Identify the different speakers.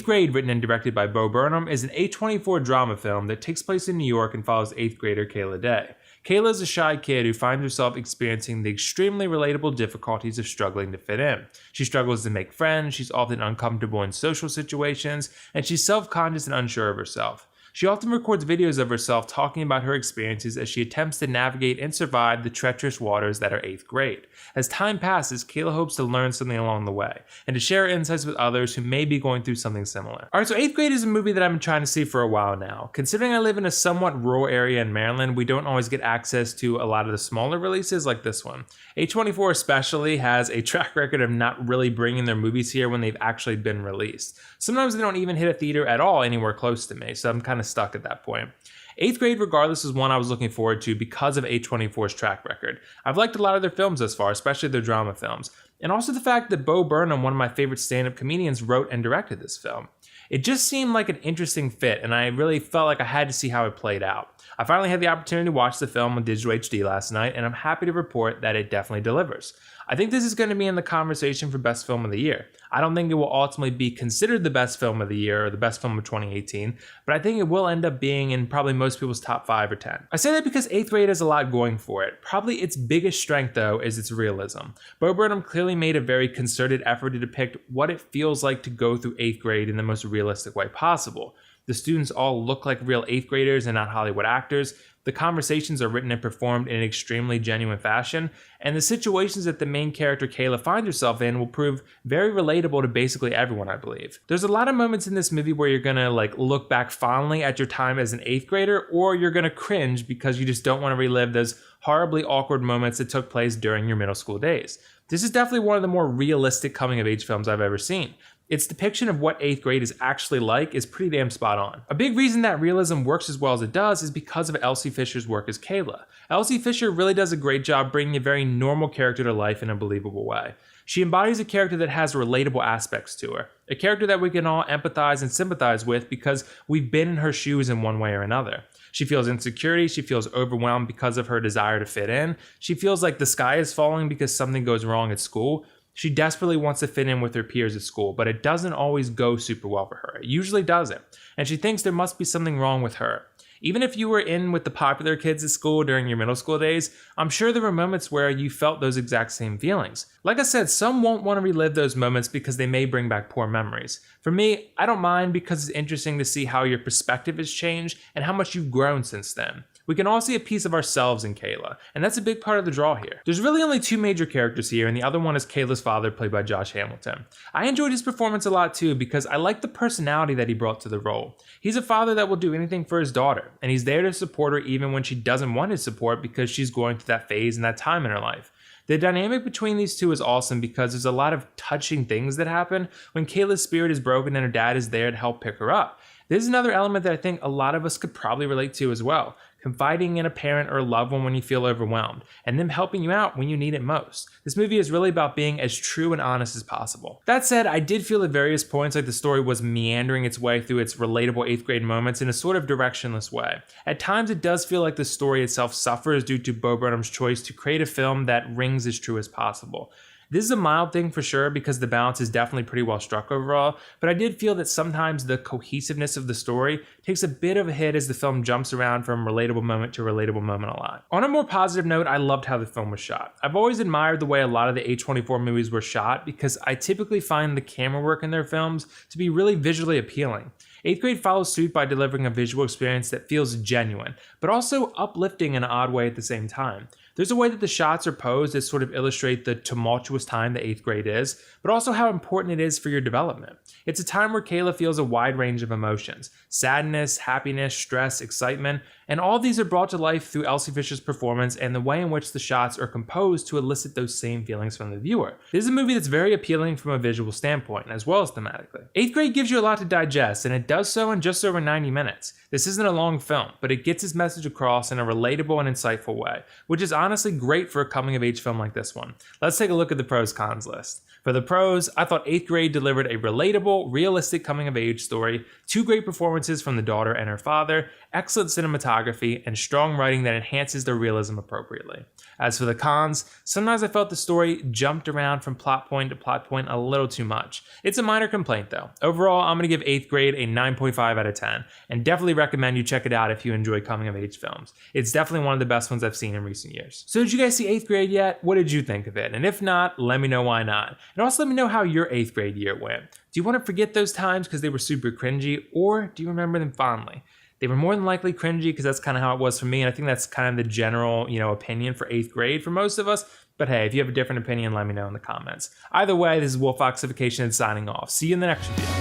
Speaker 1: Grade, written and directed by Bo Burnham, is an A24 drama film that takes place in New York and follows 8th grader Kayla Day. Kayla is a shy kid who finds herself experiencing the extremely relatable difficulties of struggling to fit in. She struggles to make friends, she's often uncomfortable in social situations, and she's self-conscious and unsure of herself. She often records videos of herself talking about her experiences as she attempts to navigate and survive the treacherous waters that are 8th grade. As time passes, Kayla hopes to learn something along the way, and to share insights with others who may be going through something similar. Alright, so 8th Grade is a movie that I've been trying to see for a while now. Considering I live in a somewhat rural area in Maryland, we don't always get access to a lot of the smaller releases like this one. A24 especially has a track record of not really bringing their movies here when they've actually been released. Sometimes they don't even hit a theater at all anywhere close to me, so I'm kind of stuck at that point. 8th Grade, regardless, is one I was looking forward to because of A24's track record. I've liked a lot of their films thus far, especially their drama films, and also the fact that Bo Burnham, one of my favorite stand-up comedians, wrote and directed this film. It just seemed like an interesting fit, and I really felt like I had to see how it played out. I finally had the opportunity to watch the film on digital HD last night, and I'm happy to report that it definitely delivers. I think this is going to be in the conversation for Best Film of the Year. I don't think it will ultimately be considered the best film of the year or the best film of 2018, but I think it will end up being in probably most people's top 5 or 10. I say that because 8th Grade has a lot going for it. Probably its biggest strength, though, is its realism. Bo Burnham clearly made a very concerted effort to depict what it feels like to go through 8th grade in the most realistic way possible. The students all look like real 8th graders and not Hollywood actors. The conversations are written and performed in an extremely genuine fashion, and the situations that the main character Kayla finds herself in will prove very relatable to basically everyone, I believe. There's a lot of moments in this movie where you're gonna look back fondly at your time as an 8th grader, or you're gonna cringe because you just don't want to relive those horribly awkward moments that took place during your middle school days. This is definitely one of the more realistic coming-of-age films I've ever seen. Its depiction of what 8th grade is actually like is pretty damn spot on. A big reason that realism works as well as it does is because of Elsie Fisher's work as Kayla. Elsie Fisher really does a great job bringing a very normal character to life in a believable way. She embodies a character that has relatable aspects to her, a character that we can all empathize and sympathize with because we've been in her shoes in one way or another. She feels insecurity, she feels overwhelmed because of her desire to fit in, she feels like the sky is falling because something goes wrong at school. She desperately wants to fit in with her peers at school, but it doesn't always go super well for her. It usually doesn't, and she thinks there must be something wrong with her. Even if you were in with the popular kids at school during your middle school days, I'm sure there were moments where you felt those exact same feelings. Like I said, some won't want to relive those moments because they may bring back poor memories. For me, I don't mind because it's interesting to see how your perspective has changed and how much you've grown since then. We can all see a piece of ourselves in Kayla, and that's a big part of the draw here. There's really only 2 major characters here, and the other one is Kayla's father, played by Josh Hamilton. I enjoyed his performance a lot too because I like the personality that he brought to the role. He's a father that will do anything for his daughter, and he's there to support her even when she doesn't want his support because she's going through that phase and that time in her life. The dynamic between these two is awesome because there's a lot of touching things that happen when Kayla's spirit is broken and her dad is there to help pick her up. This is another element that I think a lot of us could probably relate to as well. Confiding in a parent or a loved one when you feel overwhelmed, and them helping you out when you need it most. This movie is really about being as true and honest as possible. That said, I did feel at various points like the story was meandering its way through its relatable 8th grade moments in a sort of directionless way. At times it does feel like the story itself suffers due to Bo Burnham's choice to create a film that rings as true as possible. This is a mild thing for sure because the balance is definitely pretty well struck overall, but I did feel that sometimes the cohesiveness of the story takes a bit of a hit as the film jumps around from relatable moment to relatable moment a lot. On a more positive note, I loved how the film was shot. I've always admired the way a lot of the A24 movies were shot because I typically find the camera work in their films to be really visually appealing. 8th grade follows suit by delivering a visual experience that feels genuine, but also uplifting in an odd way at the same time. There's a way that the shots are posed that sort of illustrate the tumultuous time that 8th grade is, but also how important it is for your development. It's a time where Kayla feels a wide range of emotions: sadness, happiness, stress, excitement, and all of these are brought to life through Elsie Fisher's performance and the way in which the shots are composed to elicit those same feelings from the viewer. This is a movie that's very appealing from a visual standpoint, as well as thematically. 8th grade gives you a lot to digest, and it does so in just over 90 minutes. This isn't a long film, but it gets its message across in a relatable and insightful way, which is honestly great for a coming-of-age film like this one. Let's take a look at the pros-cons list. For the pros, I thought 8th grade delivered a relatable, realistic coming-of-age story, 2 great performances from the daughter and her father, excellent cinematography, and strong writing that enhances the realism appropriately. As for the cons, sometimes I felt the story jumped around from plot point to plot point a little too much. It's a minor complaint though. Overall, I'm going to give 8th Grade a 9.5 out of 10, and definitely recommend you check it out if you enjoy coming of age films. It's definitely one of the best ones I've seen in recent years. So did you guys see 8th Grade yet? What did you think of it? And if not, let me know why not. And also let me know how your 8th grade year went. Do you want to forget those times because they were super cringy, or do you remember them fondly? They were more than likely cringy because that's kind of how it was for me, and I think that's kind of the general, opinion for 8th grade for most of us. But hey, if you have a different opinion, let me know in the comments. Either way, this is WillFoxification signing off. See you in the next video.